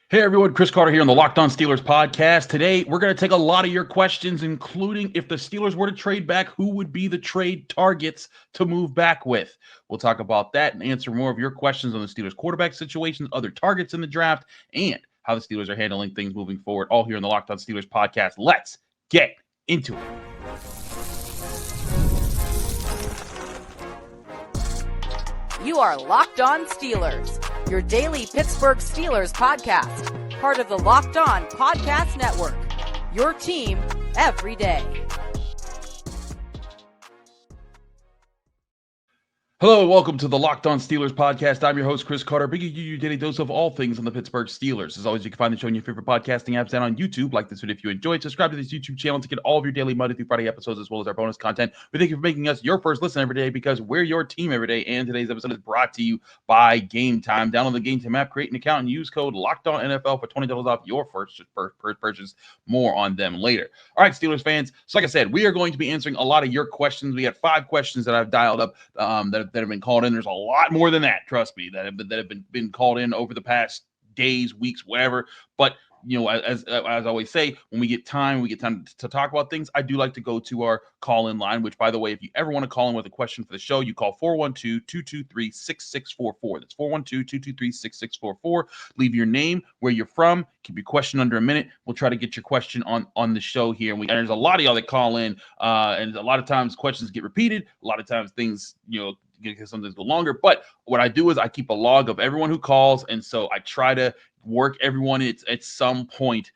Hey everyone, Chris Carter here on the Locked On Steelers podcast. Today, we're going to take a lot of your questions, including if the Steelers were to trade back, who would be the trade targets to move back with? We'll talk about that and answer more of your questions on the Steelers quarterback situations, other targets in the draft, and how the Steelers are handling things moving forward, all here on the Locked On Steelers podcast. Let's get into it. You are Locked On Steelers, your daily Pittsburgh Steelers podcast, part of the Locked On Podcast Network, your team every day. Hello and welcome to the Locked On Steelers podcast. I'm your host, Chris Carter, bringing you your daily dose of all things on the Pittsburgh Steelers. As always, you can find the show on your favorite podcasting apps and on YouTube. Like this video if you enjoyed. Subscribe to this YouTube channel to get all of your daily Monday through Friday episodes as well as our bonus content. We thank you for making us your first listen every day because we're your team every day. And today's episode is brought to you by Gametime. Download the Gametime app, create an account, and use code LOCKEDONNFL for $20 off your first purchase. More on them later. All right, Steelers fans. So like I said, we are going to be answering a lot of your questions. We got 5 questions that I've dialed up that have been called in. There's a lot more than that, trust me, that have been called in over the past days, weeks, whatever. But you know, as I always say, when we get time to talk about things, I do like to go to our call-in line, which, by the way, if you ever want to call in with a question for the show, you call 412-223-6644. That's 412-223-6644. Leave your name, where you're from, keep your question under a minute. We'll try to get your question on the show here. And there's a lot of y'all that call in, and a lot of times questions get repeated. A lot of times things, sometimes go longer. But what I do is I keep a log of everyone who calls, and so I try to work everyone at some point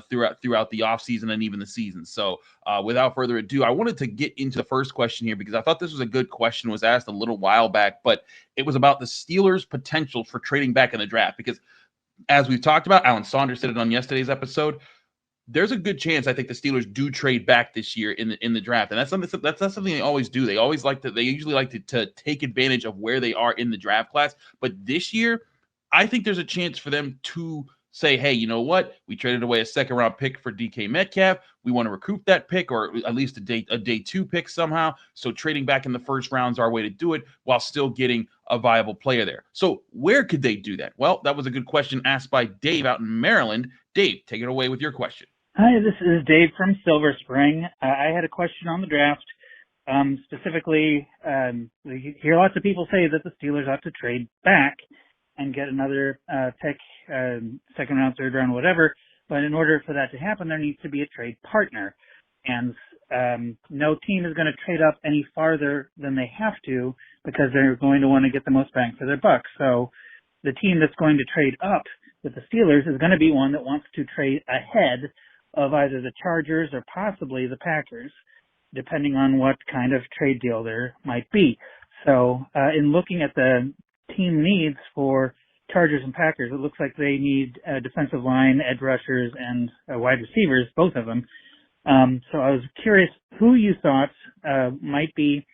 throughout the offseason and even the season. So without further ado, I wanted to get into the first question here because I thought this was a good question. It was asked a little while back, but it was about the Steelers' potential for trading back in the draft because, as we've talked about, Alan Saunders said it on yesterday's episode, there's a good chance I think the Steelers do trade back this year in the draft, and that's not something they always do. They usually like to take advantage of where they are in the draft class. But this year, I think there's a chance for them to say, hey, you know what? We traded away a second-round pick for DK Metcalf. We want to recoup that pick, or at least a day 2 pick somehow. So trading back in the first round is our way to do it while still getting a viable player there. So where could they do that? Well, that was a good question asked by Dave out in Maryland. Dave, take it away with your question. Hi, this is Dave from Silver Spring. I had a question on the draft. Specifically, we hear lots of people say that the Steelers ought to trade back and get another pick, second round, third round, whatever. But in order for that to happen, there needs to be a trade partner. And no team is going to trade up any farther than they have to because they're going to want to get the most bang for their buck. So the team that's going to trade up with the Steelers is going to be one that wants to trade ahead of either the Chargers or possibly the Packers, depending on what kind of trade deal there might be. So in looking at the team needs for Chargers and Packers, it looks like they need a defensive line, edge rushers, and wide receivers, both of them. So I was curious who you thought might be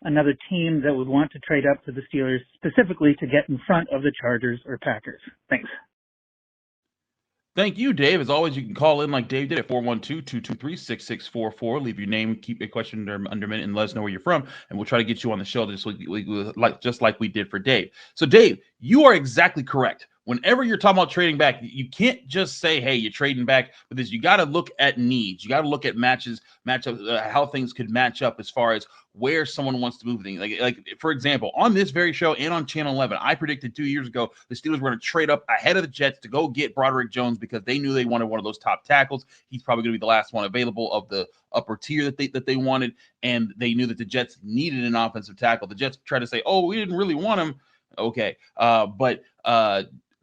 another team that would want to trade up to the Steelers specifically to get in front of the Chargers or Packers. Thanks. Thank you, Dave. As always, you can call in like Dave did at 412-223-6644. Leave your name, keep your question under a minute, and let us know where you're from, and we'll try to get you on the show just like we did for Dave. So, Dave, you are exactly correct. Whenever you're talking about trading back, you can't just say, hey, you're trading back, because you got to look at needs. You got to look at matchups, how things could match up as far as where someone wants to move things. Like for example, on this very show and on Channel 11, I predicted 2 years ago the Steelers were going to trade up ahead of the Jets to go get Broderick Jones because they knew they wanted one of those top tackles. He's probably going to be the last one available of the upper tier that they wanted, and they knew that the Jets needed an offensive tackle. The Jets tried to say, oh, we didn't really want him. Okay, but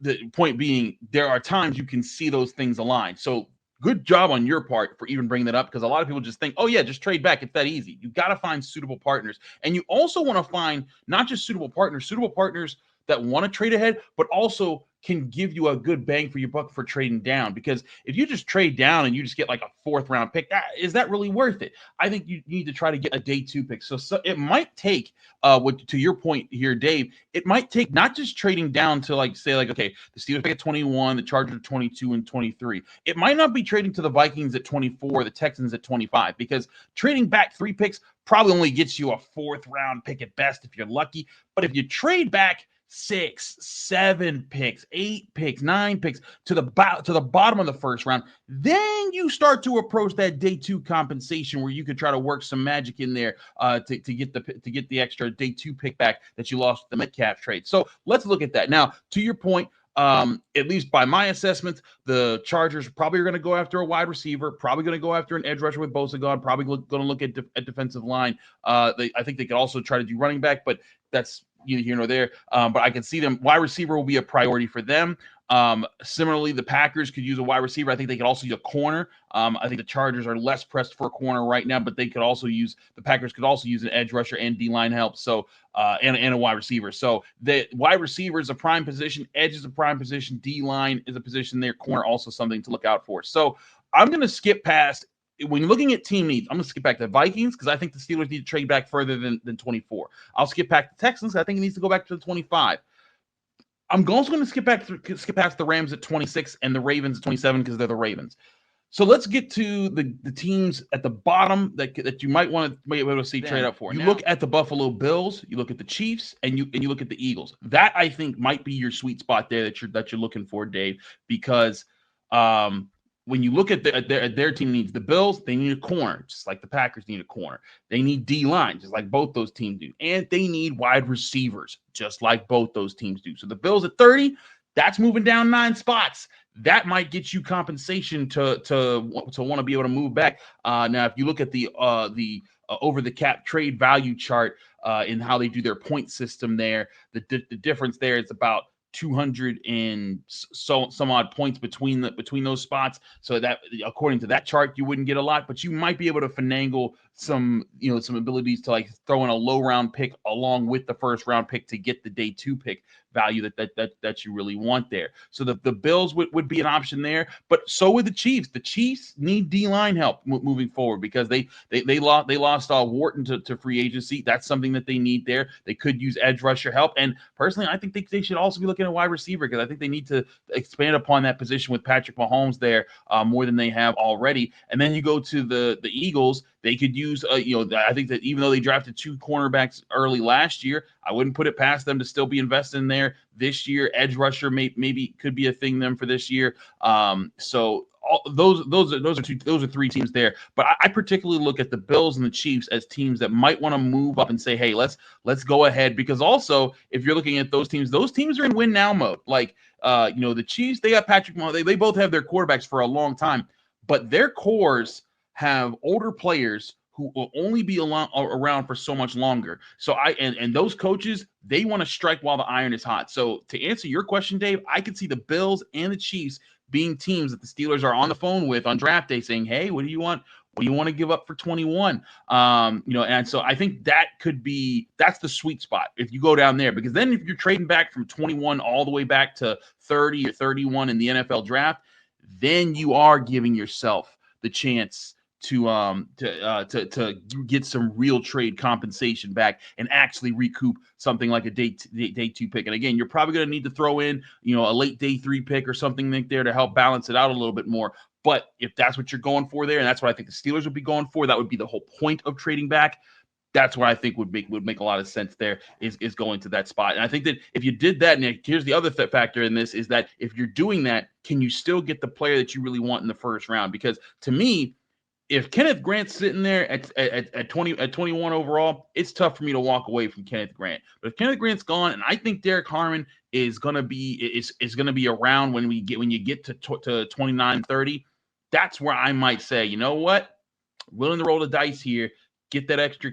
the point being, there are times you can see those things align. So good job on your part for even bringing that up, because a lot of people just think, oh, yeah, just trade back. It's that easy. You got to find suitable partners. And you also want to find not just suitable partners that want to trade ahead, but also can give you a good bang for your buck for trading down. Because if you just trade down and you just get like a 4th round pick, is that really worth it? I think you need to try to get a day 2 pick. So it might take, to your point here, Dave, it might take not just trading down to okay, the Steelers pick at 21, the Chargers at 22 and 23. It might not be trading to the Vikings at 24, the Texans at 25, because trading back 3 picks probably only gets you a 4th round pick at best if you're lucky. But if you trade back 6, 7 picks, 8 picks, 9 picks to the bottom of the first round. Then you start to approach that day 2 compensation where you could try to work some magic in there to get the extra day 2 pick back that you lost with the Metcalf trade. So let's look at that. Now, to your point, at least by my assessments, the Chargers probably are going to go after a wide receiver, probably going to go after an edge rusher with Bosa gone, probably going to look at defensive line. I think they could also try to do running back, but that's neither here nor there. But I can see them. Wide receiver will be a priority for them. Similarly, the Packers could use a wide receiver. I think they could also use a corner. I think the Chargers are less pressed for a corner right now, but the Packers could also use an edge rusher and D-line help. So, and a wide receiver. So the wide receiver is a prime position. Edge is a prime position. D-line is a position there. Corner also something to look out for. So I'm going to skip past. When you're looking at team needs, I'm going to skip back to the Vikings because I think the Steelers need to trade back further than 24. I'll skip back to Texans. I think it needs to go back to the 25. I'm also going to skip past the Rams at 26 and the Ravens at 27 because they're the Ravens. So let's get to the teams at the bottom that you might want to be able to see trade up for. You look at the Buffalo Bills, you look at the Chiefs, and you look at the Eagles. That I think might be your sweet spot there that you're looking for, Dave, because when you look at their team needs, the Bills, they need a corner, just like the Packers need a corner. They need D-line, just like both those teams do. And they need wide receivers, just like both those teams do. So the Bills at 30, that's moving down 9 spots. That might get you compensation to want to be able to move back. Now, if you look at the over the cap trade value chart in how they do their point system there, the difference there is about 200 and some odd points between those spots. So that according to that chart, you wouldn't get a lot, but you might be able to finagle some abilities to like throw in a low round pick along with the first round pick to get the day 2 pick value that you really want there. So the Bills would be an option there, but so would the Chiefs. The Chiefs need D-line help moving forward because they lost Wharton to free agency. That's something that they need there. They could use edge rusher help, and personally, I think they should also be looking at wide receiver because I think they need to expand upon that position with Patrick Mahomes there more than they have already. And then you go to the Eagles. They could use, I think that even though they drafted 2 cornerbacks early last year, I wouldn't put it past them to still be investing there this year. Edge rusher maybe could be a thing them for this year. So those are 3 teams there. But I particularly look at the Bills and the Chiefs as teams that might want to move up and say, hey, let's go ahead. Because also, if you're looking at those teams are in win now mode. Like, the Chiefs, they got Patrick Mahomes. They both have their quarterbacks for a long time, but their cores have older players who will only be around for so much longer. So and those coaches, they want to strike while the iron is hot. So to answer your question, Dave, I could see the Bills and the Chiefs being teams that the Steelers are on the phone with on draft day saying, hey, what do you want? What do you want to give up for 21? And so I think that's the sweet spot if you go down there, because then if you're trading back from 21 all the way back to 30 or 31 in the NFL draft, then you are giving yourself the chance to get some real trade compensation back and actually recoup something like a day 2 pick. And again, you're probably going to need to throw in, a late day 3 pick or something like there to help balance it out a little bit more. But if that's what you're going for there, and that's what I think the Steelers would be going for, that would be the whole point of trading back. That's what I think would make a lot of sense there is going to that spot. And I think that if you did that, and here's the other factor in this is that if you're doing that, can you still get the player that you really want in the first round? Because to me, if Kenneth Grant's sitting there at 21 overall, it's tough for me to walk away from Kenneth Grant. But if Kenneth Grant's gone, and I think Derek Harmon is gonna be around when you get to 29, 30, that's where I might say, you know what, willing to roll the dice here. Get that extra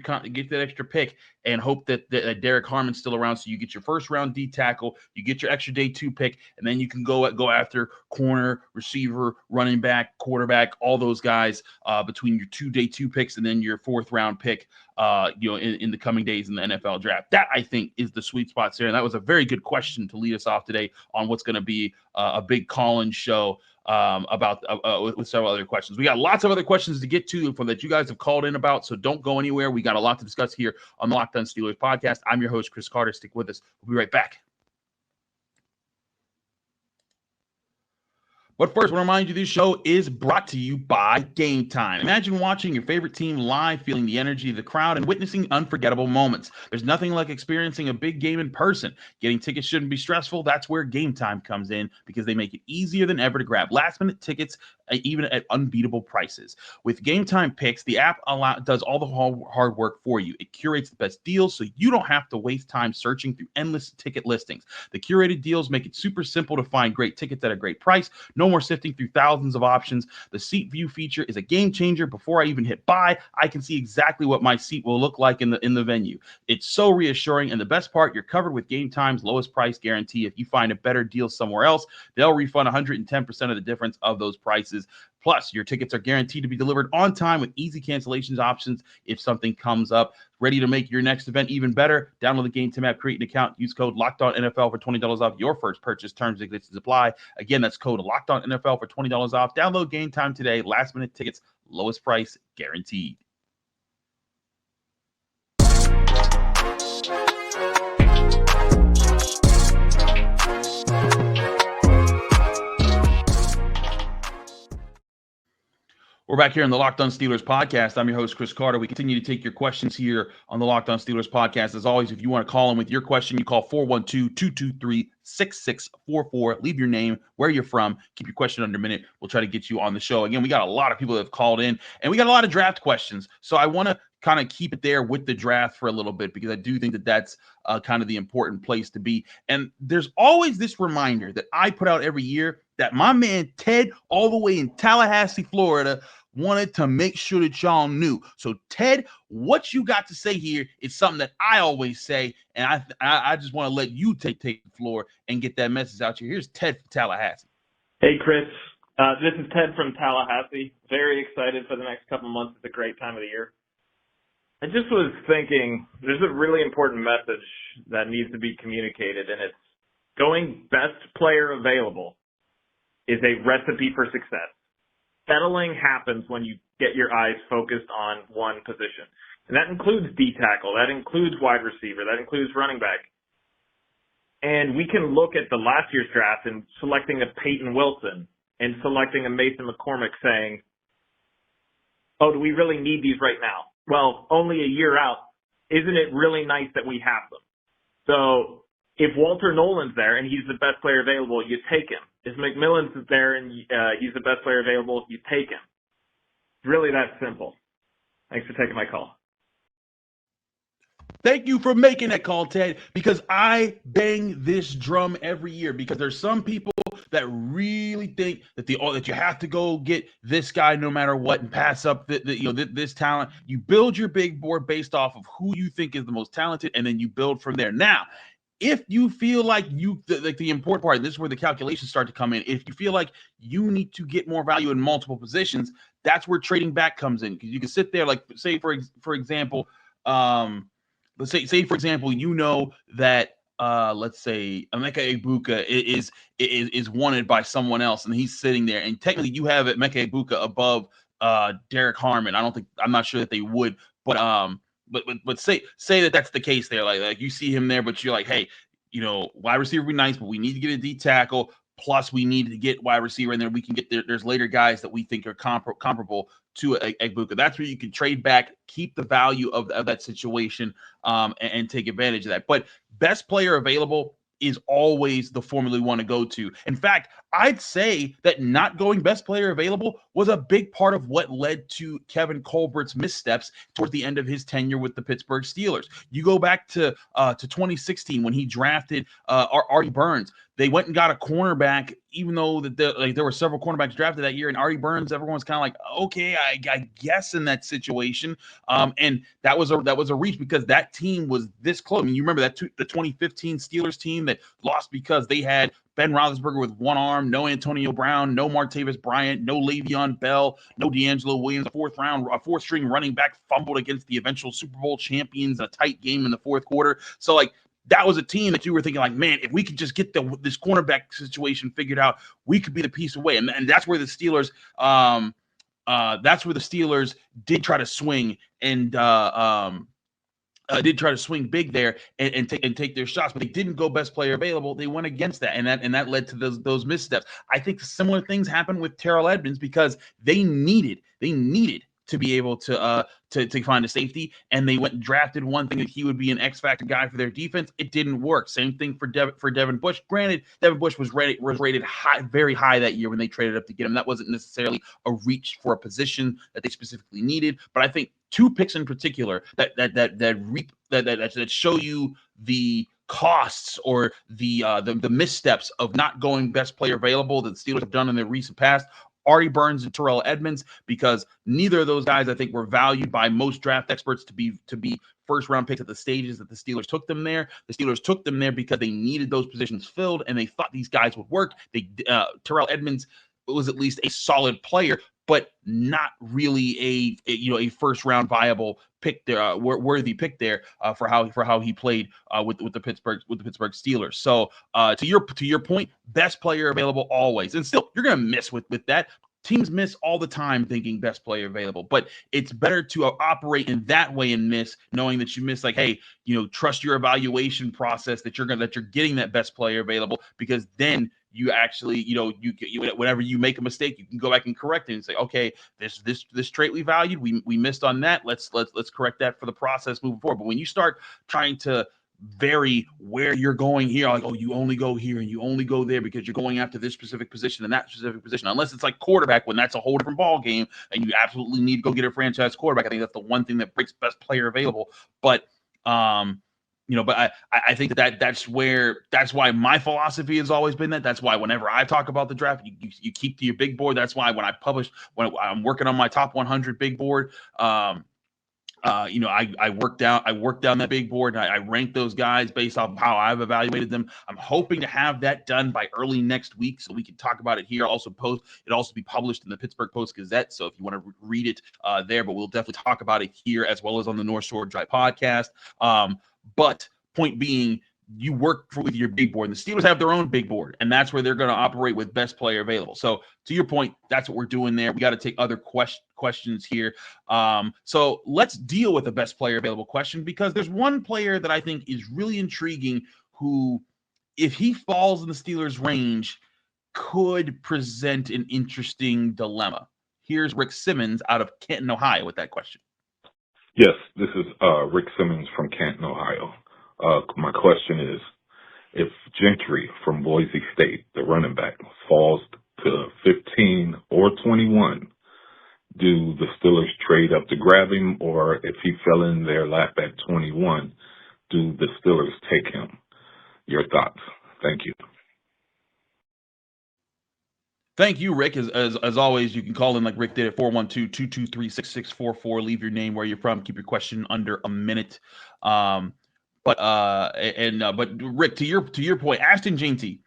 pick and hope that Derek Harmon's still around, so you get your first round D tackle, you get your extra day 2 pick, and then you can go after corner, receiver, running back, quarterback, all those guys between your 2 day 2 picks and then your 4th round pick in the coming days in the NFL draft. That I think is the sweet spot there, and that was a very good question to lead us off today on what's going to be a big call-in show. With several other questions. We got lots of other questions to get to that you guys have called in about, so don't go anywhere. We got a lot to discuss here on the Locked On Steelers podcast. I'm your host, Chris Carter. Stick with us. We'll be right back. But first, I want to remind you this show is brought to you by Gametime. Imagine watching your favorite team live, feeling the energy of the crowd, and witnessing unforgettable moments. There's nothing like experiencing a big game in person. Getting tickets shouldn't be stressful. That's where Gametime comes in, because they make it easier than ever to grab last-minute tickets, even at unbeatable prices. With Gametime Picks, the app does all the hard work for you. It curates the best deals so you don't have to waste time searching through endless ticket listings. The curated deals make it super simple to find great tickets at a great price. No more sifting through thousands of options. The seat view feature is a game changer. Before I even hit buy, I can see exactly what my seat will look like in the venue. It's so reassuring, and the best part, you're covered with Gametime's lowest price guarantee. If you find a better deal somewhere else, they'll refund 110% of the difference of those prices. Plus, your tickets are guaranteed to be delivered on time with easy cancellations options if something comes up. Ready to make your next event even better? Download the Gametime app, create an account, use code LOCKEDONNFL for $20 off your first purchase. Terms and conditions apply. Again, that's code LOCKEDONNFL for $20 off. Download Gametime today. Last minute tickets, lowest price guaranteed. We're back here on the Locked On Steelers podcast. I'm your host, Chris Carter. We continue to take your questions here on the Locked On Steelers podcast. As always, if you want to call in with your question, you call 412-223-6644. Leave your name, where you're from. Keep your question under a minute. We'll try to get you on the show. Again, we got a lot of people that have called in, and we got a lot of draft questions. So I want to kind of keep it there with the draft for a little bit, because I do think that that's kind of the important place to be. And there's always this reminder that I put out every year that my man Ted, all the way in Tallahassee, Florida, wanted to make sure that y'all knew. So Ted, what you got to say here is something that I always say, and I just want to let you take the floor and get that message out here. Here's Ted from Tallahassee. Hey, Chris. This is Ted from Tallahassee. Very excited for the next couple months. It's a great time of the year. I just was thinking there's a really important message that needs to be communicated, and it's going best player available is a recipe for success. Settling happens when you get your eyes focused on one position. And that includes D-tackle, that includes wide receiver, that includes running back. And we can look at the last year's draft and selecting a Peyton Wilson and selecting a Mason McCormick saying, oh, do we really need these right now? Well, only a year out. Isn't it really nice that we have them? So if Walter Nolan's there and he's the best player available, you take him. If McMillan's there and he's the best player available, you take him. It's really that simple. Thanks for taking my call. Thank you for making that call, Ted, because I bang this drum every year, because there's some people that really think that that you have to go get this guy no matter what and pass up this talent. You build your big board based off of who you think is the most talented, and then you build from there. Now, if you feel like the important part, this is where the calculations start to come in. If you feel like you need to get more value in multiple positions, that's where trading back comes in, because you can sit there, like, say for example, let's say for example, you know that let's say Emeka Egbuka is wanted by someone else, and he's sitting there, and technically you have Emeka Egbuka above Derek Harmon. I'm not sure that they would, but say that that's the case there. Like you see him there, but you're like, hey, wide receiver would be nice, but we need to get a D tackle. Plus, we need to get wide receiver in there. We can get there. There's later guys that we think are comparable to Egbuka. That's where you can trade back, keep the value of that situation, and take advantage of that. But best player available is always the formula we want to go to. In fact, I'd say that not going best player available was a big part of what led to Kevin Colbert's missteps towards the end of his tenure with the Pittsburgh Steelers. You go back to 2016 when he drafted Artie Burns. They went and got a cornerback, even though there were several cornerbacks drafted that year, and Artie Burns, everyone's kind of like, okay, I guess in that situation. And that was a reach, because that team was this close. I mean, you remember the 2015 Steelers team that lost because they had Ben Roethlisberger with one arm, no Antonio Brown, no Martavis Bryant, no Le'Veon Bell, no D'Angelo Williams. A fourth string running back fumbled against the eventual Super Bowl champions in a tight game in the fourth quarter. So, like, that was a team that you were thinking, like, man, if we could just get this cornerback situation figured out, we could be the piece away. And that's where the Steelers did try to swing and did try to swing big there and take their shots, but they didn't go best player available. They went against that, and that led to those missteps. I think similar things happened with Terrell Edmonds because they needed to be able to find a safety, and they went and drafted one thing that he would be an X factor guy for their defense. It didn't work. Same thing for Devin Bush. Granted, Devin Bush was rated high, very high that year when they traded up to get him. That wasn't necessarily a reach for a position that they specifically needed, but I think two picks in particular that show you the costs or the missteps of not going best player available that the Steelers have done in their recent past. Artie Burns and Terrell Edmonds, because neither of those guys I think were valued by most draft experts to be first round picks at the stages that the Steelers took them there. The Steelers took them there because they needed those positions filled and they thought these guys would work. Terrell Edmonds was at least a solid player, but not really a first round viable pick there, worthy pick there for how he played with the Pittsburgh Steelers. So to your point, best player available always, and still you're gonna miss with that. Teams miss all the time thinking best player available, but it's better to operate in that way and miss, knowing that you miss. Like, hey, trust your evaluation process that you're getting that best player available, because then you actually, whenever you make a mistake, you can go back and correct it and say, okay, this trait we valued, we missed on that. Let's correct that for the process moving forward. But when you start trying to vary where you're going here, like, oh, you only go here and you only go there because you're going after this specific position and that specific position, unless it's like quarterback, when that's a whole different ball game and you absolutely need to go get a franchise quarterback. I think that's the one thing that breaks best player available. But but I think that's why my philosophy has always been that. That's why whenever I talk about the draft, you keep to your big board. That's why when I'm working on my top 100 big board, I work down that big board and I rank those guys based off of how I've evaluated them. I'm hoping to have that done by early next week so we can talk about it here. It'll also be published in the Pittsburgh Post-Gazette. So if you want to read it there, but we'll definitely talk about it here as well as on the North Shore Drive podcast. But point being, you work with your big board, and the Steelers have their own big board, and that's where they're going to operate with best player available. So to your point, that's what we're doing there. We got to take other questions here. So let's deal with the best player available question, because there's one player that I think is really intriguing who, if he falls in the Steelers' range, could present an interesting dilemma. Here's Rick Simmons out of Canton, Ohio with that question. Yes, this is Rick Simmons from Canton, Ohio. My question is, if Gentry from Boise State, the running back, falls to 15 or 21, do the Steelers trade up to grab him? Or if he fell in their lap at 21, do the Steelers take him? Your thoughts. Thank you. Thank you, Rick. As always, you can call in like Rick did at 412-223-6644. Leave your name, where you're from. Keep your question under a minute. But Rick, to your point, Ashton Jeanty,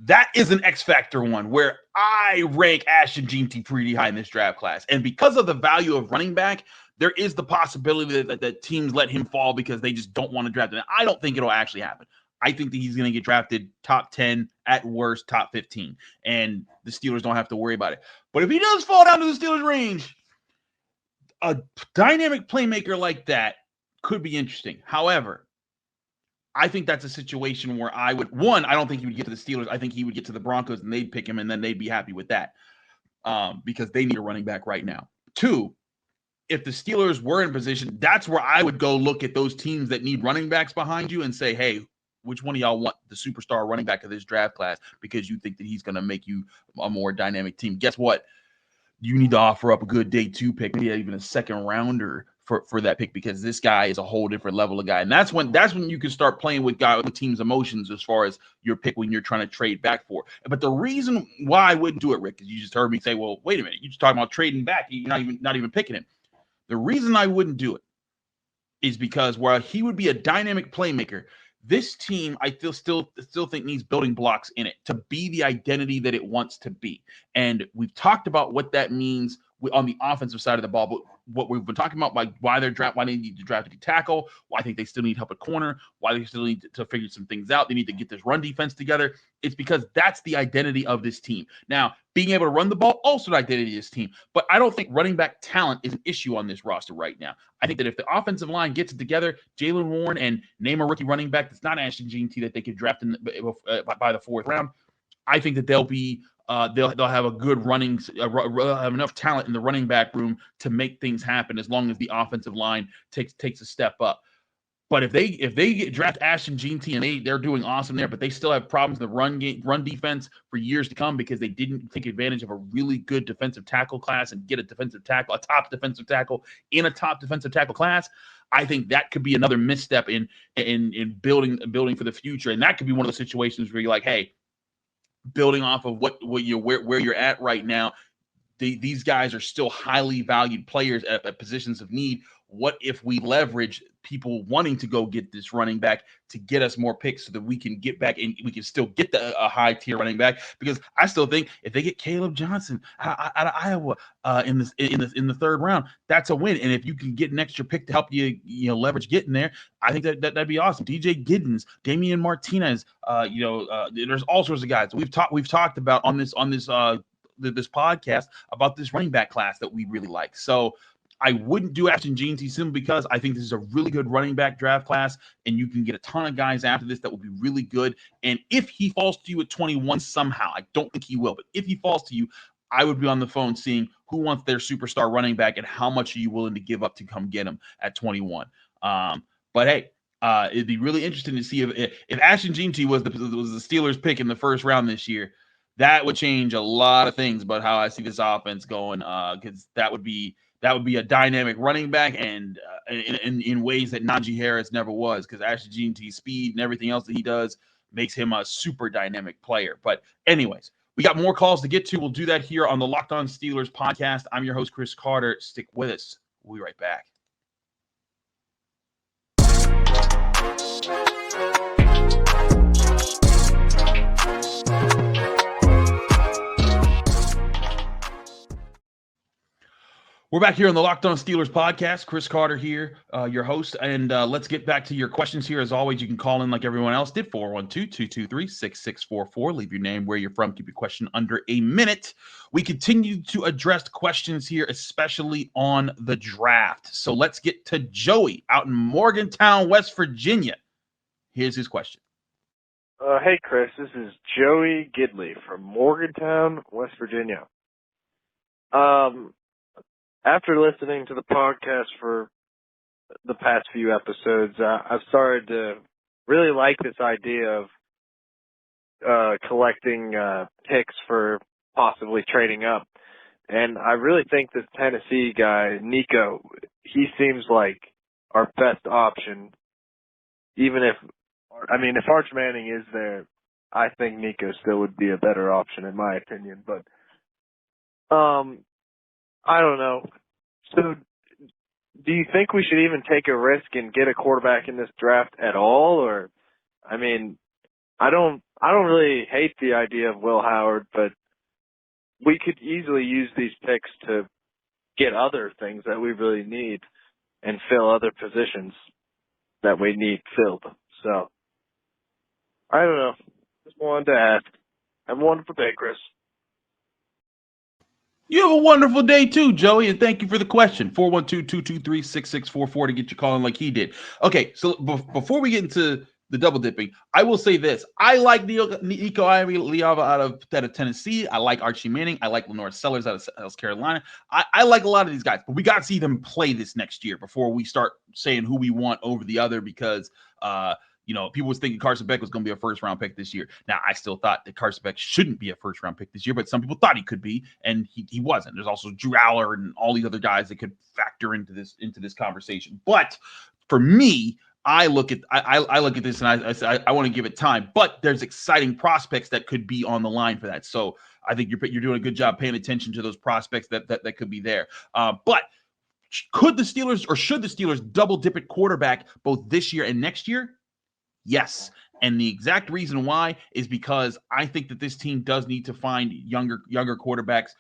that is an X factor one where I rank Ashton Jeanty pretty high in this draft class. And because of the value of running back, there is the possibility that teams let him fall because they just don't want to draft him. I don't think it'll actually happen. I think that he's going to get drafted top 10, at worst top 15, and the Steelers don't have to worry about it. But if he does fall down to the Steelers' range, a dynamic playmaker like that could be interesting. However, I think that's a situation where I don't think he would get to the Steelers. I think he would get to the Broncos and they'd pick him, and then they'd be happy with that because they need a running back right now. Two, if the Steelers were in position, that's where I would go look at those teams that need running backs behind you and say, hey, which one of y'all want the superstar running back of this draft class because you think that he's going to make you a more dynamic team? Guess what? You need to offer up a good day 2 pick, maybe even a second rounder for that pick, because this guy is a whole different level of guy. And that's when you can start playing with teams' emotions as far as your pick when you're trying to trade back for. But the reason why I wouldn't do it, Rick, is you just heard me say, well, wait a minute, you're just talking about trading back. You're not even picking him. The reason I wouldn't do it is because while he would be a dynamic playmaker, this team, I still think, needs building blocks in it to be the identity that it wants to be. And we've talked about what that means on the offensive side of the ball. But what we've been talking about, like why they need to draft a tackle, why I think they still need help at corner, why they still need to figure some things out. They need to get this run defense together. It's because that's the identity of this team. Now, being able to run the ball, also the identity of this team. But I don't think running back talent is an issue on this roster right now. I think that if the offensive line gets it together, Jaylen Warren, and name a rookie running back that's not Ashton Jeanty that they could draft by the 4th round, I think that they'll have a good running, have enough talent in the running back room to make things happen as long as the offensive line takes a step up. But if they draft Ashton Jeanty and they're doing awesome there, but they still have problems in the run defense for years to come because they didn't take advantage of a really good defensive tackle class and get a top defensive tackle in a top defensive tackle class, I think that could be another misstep in building for the future. And that could be one of the situations where you're like, hey, building off of where you're at right now, these guys are still highly valued players at positions of need. What if we leverage people wanting to go get this running back to get us more picks so that we can get back and we can still get a high tier running back? Because I still think if they get Caleb Johnson out of Iowa in the 3rd round, that's a win. And if you can get an extra pick to help you leverage getting there, I think that'd be awesome. DJ Giddens, Damian Martinez, there's all sorts of guys we've talked about on this podcast about this running back class that we really like. So I wouldn't do Ashton Jeanty simply because I think this is a really good running back draft class, and you can get a ton of guys after this that will be really good. And if he falls to you at 21 somehow, I don't think he will, but if he falls to you, I would be on the phone seeing who wants their superstar running back and how much are you willing to give up to come get him at 21. But hey, it'd be really interesting to see if Ashton Jeanty was the Steelers pick in the 1st round this year. That would change a lot of things about how I see this offense going, because that would be a dynamic running back and in ways that Najee Harris never was, because Ashton Jeanty's speed and everything else that he does makes him a super dynamic player. But anyways, we got more calls to get to. We'll do that here on the Locked On Steelers podcast. I'm your host, Chris Carter. Stick with us. We'll be right back. We're back here on the Locked On Steelers podcast. Chris Carter here, your host. And let's get back to your questions here. As always, you can call in like everyone else did, 412-223-6644. Leave your name, where you're from. Keep your question under a minute. We continue to address questions here, especially on the draft. So let's get to Joey out in Morgantown, West Virginia. Here's his question. Hey, Chris. This is Joey Gidley from Morgantown, West Virginia. After listening to the podcast for the past few episodes, I've started to really like this idea of collecting picks for possibly trading up. And I really think this Tennessee guy, Nico, he seems like our best option. Even if Arch Manning is there, I think Nico still would be a better option in my opinion. But I don't know. So do you think we should even take a risk and get a quarterback in this draft at all? Or, I mean, I don't really hate the idea of Will Howard, but we could easily use these picks to get other things that we really need and fill other positions that we need filled. So, I don't know. Just wanted to ask. Have a wonderful day, Chris. You have a wonderful day too, Joey, and thank you for the question. 412-223-6644 to get you calling like he did. Okay, so before we get into the double dipping, I will say this. I like Nico Iamaleava out of Tennessee. I like Archie Manning. I like Lenore Sellers out of South Carolina. I like a lot of these guys, but we got to see them play this next year before we start saying who we want over the other, because people was thinking Carson Beck was going to be a first-round pick this year. Now, I still thought that Carson Beck shouldn't be a first-round pick this year, but some people thought he could be, and he wasn't. There's also Drew Aller and all these other guys that could factor into this conversation. But for me, I look at this and I want to give it time. But there's exciting prospects that could be on the line for that. So I think you're doing a good job paying attention to those prospects that could be there. But should the Steelers double dip at quarterback both this year and next year? Yes. And the exact reason why is because I think that this team does need to find younger quarterbacks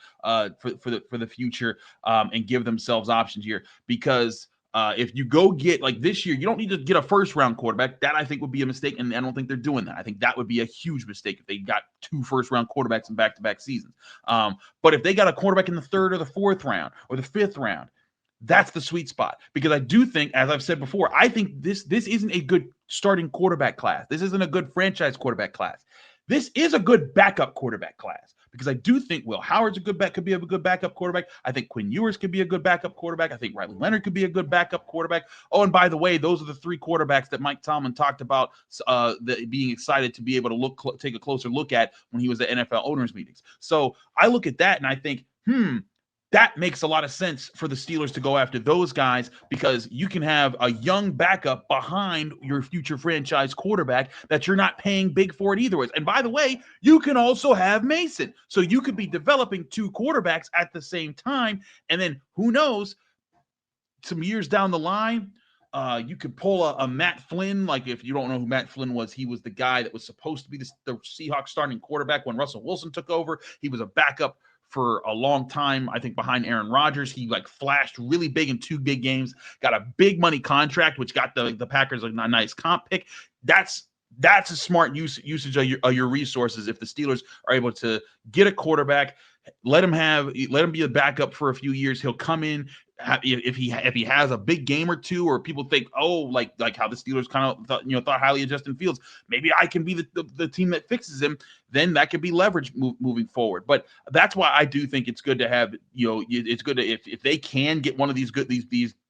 for the future, and give themselves options here. Because if you go get, like this year, you don't need to get a first-round quarterback. That I think would be a mistake, and I don't think they're doing that. I think that would be a huge mistake if they got 2 first-round quarterbacks in back-to-back seasons. But if they got a quarterback in the 3rd or the 4th round or the 5th round, that's the sweet spot. Because I do think, as I've said before, I think this isn't a good starting quarterback class. This isn't a good franchise quarterback class. This is a good backup quarterback class, because I do think Will Howard's could be a good backup quarterback. I think Quinn Ewers could be a good backup quarterback. I think Riley Leonard could be a good backup quarterback. Oh, and by the way, those are the 3 quarterbacks that Mike Tomlin talked about being excited to be able to take a closer look at when he was at NFL owners meetings. So I look at that and I think, that makes a lot of sense for the Steelers to go after those guys, because you can have a young backup behind your future franchise quarterback that you're not paying big for it either ways. And by the way, you can also have Mason. So you could be developing 2 quarterbacks at the same time. And then who knows, some years down the line, you could pull a Matt Flynn. Like, if you don't know who Matt Flynn was, he was the guy that was supposed to be the Seahawks starting quarterback when Russell Wilson took over. He was a backup for a long time, I think, behind Aaron Rodgers. He flashed really big in 2 big games, got a big money contract, which got the Packers a nice comp pick. That's a smart usage of your resources. If the Steelers are able to get a quarterback, let him be a backup for a few years. He'll come in. If he has a big game or 2, or people think, like how the Steelers kind of thought highly of Justin Fields, maybe I can be the team that fixes him, then that could be leverage moving forward. But that's why I do think it's good to have, it's good to, if they can get one of these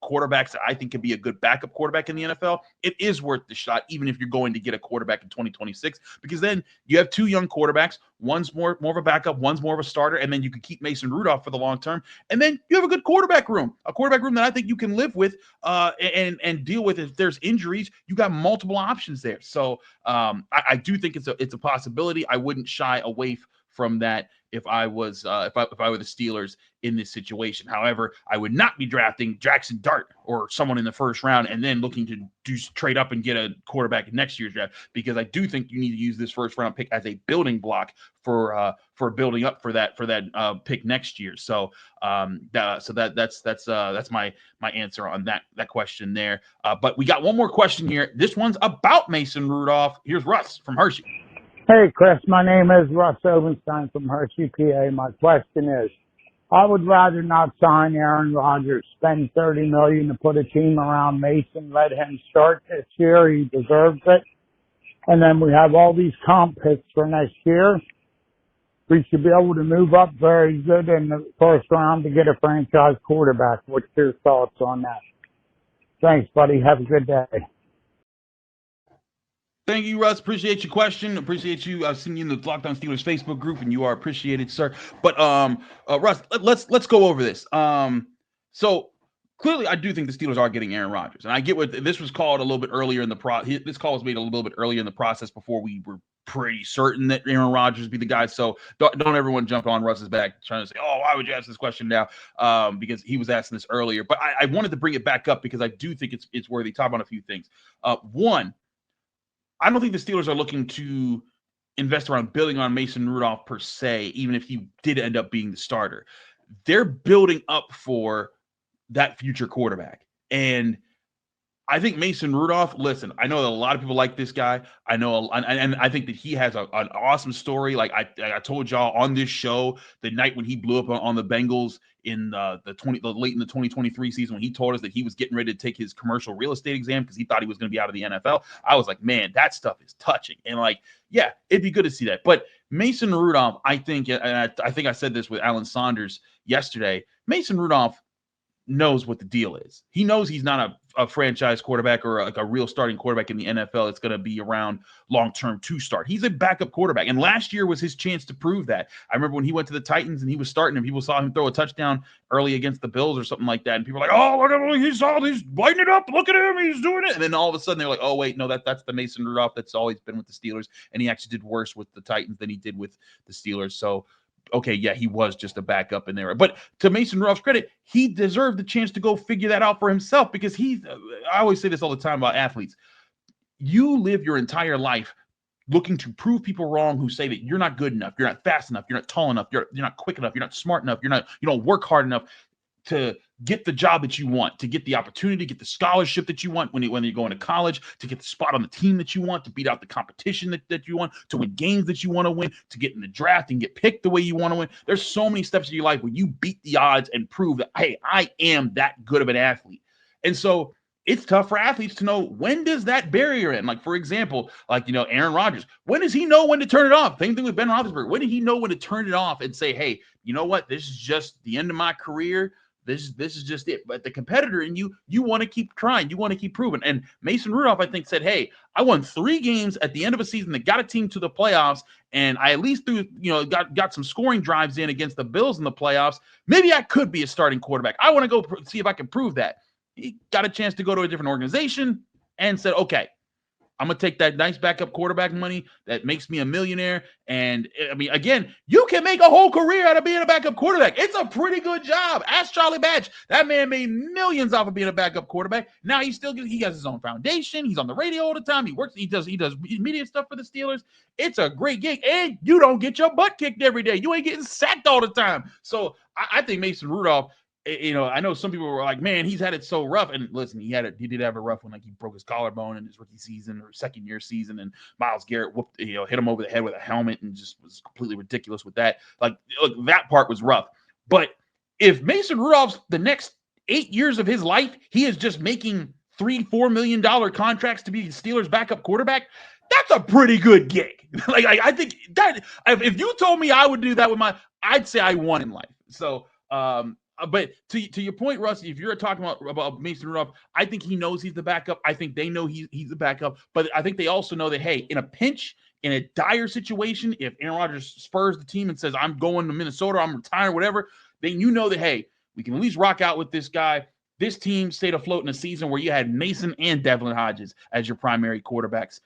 quarterbacks that I think could be a good backup quarterback in the NFL, it is worth the shot, even if you're going to get a quarterback in 2026, because then you have 2 young quarterbacks. One's more of a backup, one's more of a starter, and then you can keep Mason Rudolph for the long term, and then you have a good quarterback room that I think you can live with and deal with. If there's injuries, you got multiple options there. So I do think it's a possibility. I wouldn't shy away from that if I was if I were the Steelers in this situation. However, I would not be drafting Jackson Dart or someone in the 1st round and then looking to trade up and get a quarterback in next year's draft, because I do think you need to use this 1st round pick as a building block for building up for that pick next year. So that's my answer on that question there. But we got one more question here. This one's about Mason Rudolph. Here's Russ from Hershey. Hey, Chris, my name is Russ Ovenstein from Hershey, PA. My question is, I would rather not sign Aaron Rodgers, spend $30 million to put a team around Mason, let him start this year. He deserves it. And then we have all these comp picks for next year. We should be able to move up very good in the 1st round to get a franchise quarterback. What's your thoughts on that? Thanks, buddy. Have a good day. Thank you, Russ. Appreciate your question. Appreciate you. I've seen you in the Locked On Steelers Facebook group, and you are appreciated, sir. But Russ, let's go over this. So clearly, I do think the Steelers are getting Aaron Rodgers, and I get what this was called a little bit earlier in the This call was made a little bit earlier in the process before we were pretty certain that Aaron Rodgers would be the guy. So don't everyone jump on Russ's back trying to say, "Oh, why would you ask this question now?" Because he was asking this earlier. But I wanted to bring it back up because I do think it's worthy. Talk about a few things. One, I don't think the Steelers are looking to invest around building on Mason Rudolph per se, even if he did end up being the starter. They're building up for that future quarterback. And I think Mason Rudolph, listen, I know that a lot of people like this guy. I know, and I think that he has an awesome story. Like I told y'all on this show, the night when he blew up on the Bengals in late in the 2023 season, when he told us that he was getting ready to take his commercial real estate exam because he thought he was going to be out of the NFL. I was like, man, that stuff is touching. And yeah, it'd be good to see that. But Mason Rudolph, I think, and I think I said this with Alan Saunders yesterday, Mason Rudolph knows what the deal is. He knows he's not a franchise quarterback or a real starting quarterback in the NFL. It's going to be around long-term to start. He's a backup quarterback. And last year was his chance to prove that. I remember when he went to the Titans and he was starting and people saw him throw a touchdown early against the Bills or something like that. And people were like, oh, look at him. He's lighting it up. Look at him. He's doing it. And then all of a sudden they're like, oh, wait, no, that's the Mason Rudolph that's always been with the Steelers. And he actually did worse with the Titans than he did with the Steelers. So, okay, yeah, he was just a backup in there. But to Mason Rudolph's credit, he deserved the chance to go figure that out for himself because I always say this all the time about athletes. you live your entire life looking to prove people wrong who say that you're not good enough, you're not fast enough, you're not tall enough, you're not quick enough, you're not smart enough, you don't work hard enough to get the job that you want, to get the opportunity, get the scholarship that you want when you're going to college, to get the spot on the team that you want, to beat out the competition that you want, to win games that you want to win, to get in the draft and get picked the way you want to win. There's so many steps in your life where you beat the odds and prove that, hey, I am that good of an athlete. And so it's tough for athletes to know, when does that barrier end? Like, for example, Aaron Rodgers, when does he know when to turn it off? Same thing with Ben Roethlisberger. When did he know when to turn it off and say, hey, you know what? This is just the end of my career. This is just it. But the competitor in you want to keep trying. You want to keep proving. And Mason Rudolph, I think, said, hey, I won 3 games at the end of a season that got a team to the playoffs, and I at least got some scoring drives in against the Bills in the playoffs. Maybe I could be a starting quarterback. I want to go see if I can prove that. He got a chance to go to a different organization and said, okay, I'm going to take that nice backup quarterback money that makes me a millionaire. And I mean, again, you can make a whole career out of being a backup quarterback. It's a pretty good job. Ask Charlie Batch. That man made millions off of being a backup quarterback. Now he has his own foundation. He's on the radio all the time. He does media stuff for the Steelers. It's a great gig. And you don't get your butt kicked every day. You ain't getting sacked all the time. So I think Mason Rudolph, I know some people were like, man, he's had it so rough. And listen, he did have a rough one. Like, he broke his collarbone in his rookie season or second year season, and Myles Garrett hit him over the head with a helmet and just was completely ridiculous with that. Like, look, that part was rough. But if Mason Rudolph's the next 8 years of his life, he is just making $3-4 million contracts to be the Steelers' backup quarterback, that's a pretty good gig. I think that if you told me I would do that I'd say I won in life. So, but to your point, Rusty, if you're talking about Mason Rudolph, I think he knows he's the backup. I think they know he's the backup. But I think they also know that, hey, in a pinch, in a dire situation, if Aaron Rodgers spurs the team and says, I'm going to Minnesota, I'm retired, whatever, then you know that, hey, we can at least rock out with this guy. This team stayed afloat in a season where you had Mason and Devlin Hodges as your primary quarterbacks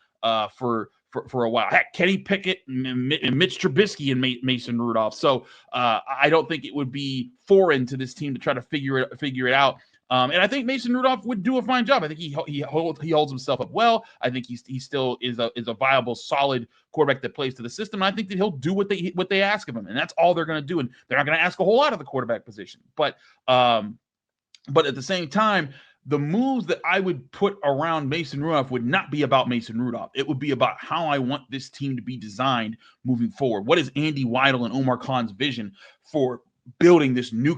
for a while. Heck, Kenny Pickett and Mitch Trubisky and Mason Rudolph. So I don't think it would be foreign to this team to try to figure it out. And I think Mason Rudolph would do a fine job. I think he holds himself up well. I think he still is a viable, solid quarterback that plays to the system. And I think that he'll do what they ask of him, and that's all they're going to do. And they're not going to ask a whole lot of the quarterback position. But at the same time, the moves that I would put around Mason Rudolph would not be about Mason Rudolph. It would be about how I want this team to be designed moving forward. What is Andy Weidel and Omar Khan's vision for building this new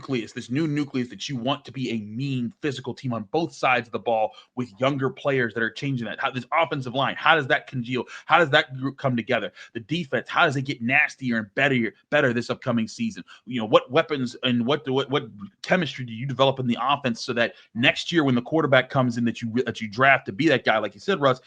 nucleus that you want to be a mean, physical team on both sides of the ball with younger players that are changing that? How this offensive line, how does that congeal? How does that group come together? The defense, how does it get nastier and better this upcoming season? What weapons and what chemistry do you develop in the offense so that next year when the quarterback comes in that you draft to be that guy, like you said, Russ,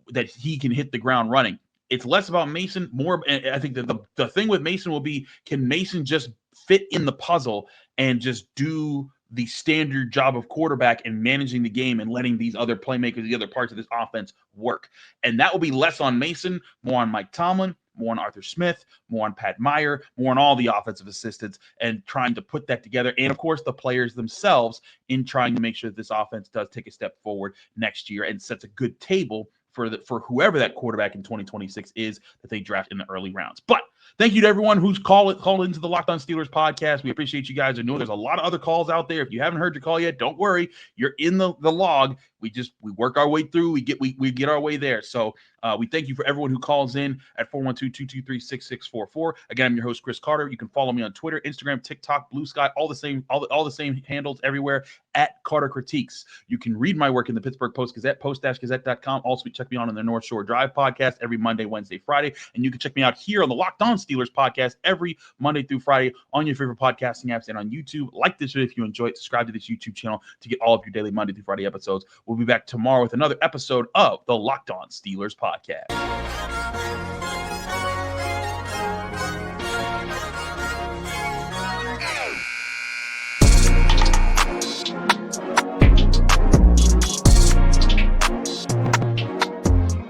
that he can hit the ground running? It's less about Mason, more. I think that the thing with Mason will be, can Mason just fit in the puzzle and just do the standard job of quarterback and managing the game and letting these other playmakers, the other parts of this offense work? And that will be less on Mason, more on Mike Tomlin, more on Arthur Smith, more on Pat Meyer, more on all the offensive assistants, and trying to put that together. And of course, the players themselves in trying to make sure that this offense does take a step forward next year and sets a good table for whoever that quarterback in 2026 is that they draft in the early rounds. But thank you to everyone who's called into the Locked On Steelers podcast. We appreciate you guys. I know there's a lot of other calls out there. If you haven't heard your call yet, don't worry. You're in the log. We work our way through. We get our way there. So we thank you for everyone who calls in at 412-223-6644. Again, I'm your host, Chris Carter. You can follow me on Twitter, Instagram, TikTok, Blue Sky, all the same handles everywhere at Carter Critiques. You can read my work in the Pittsburgh Post-Gazette, post-gazette.com. Also, check me out on the North Shore Drive podcast every Monday, Wednesday, Friday. And you can check me out here on the Locked On Steelers podcast every Monday through Friday on your favorite podcasting apps and on YouTube. Like this video if you enjoy it. Subscribe to this YouTube channel to get all of your daily Monday through Friday episodes. We'll be back tomorrow with another episode of the Locked On Steelers podcast.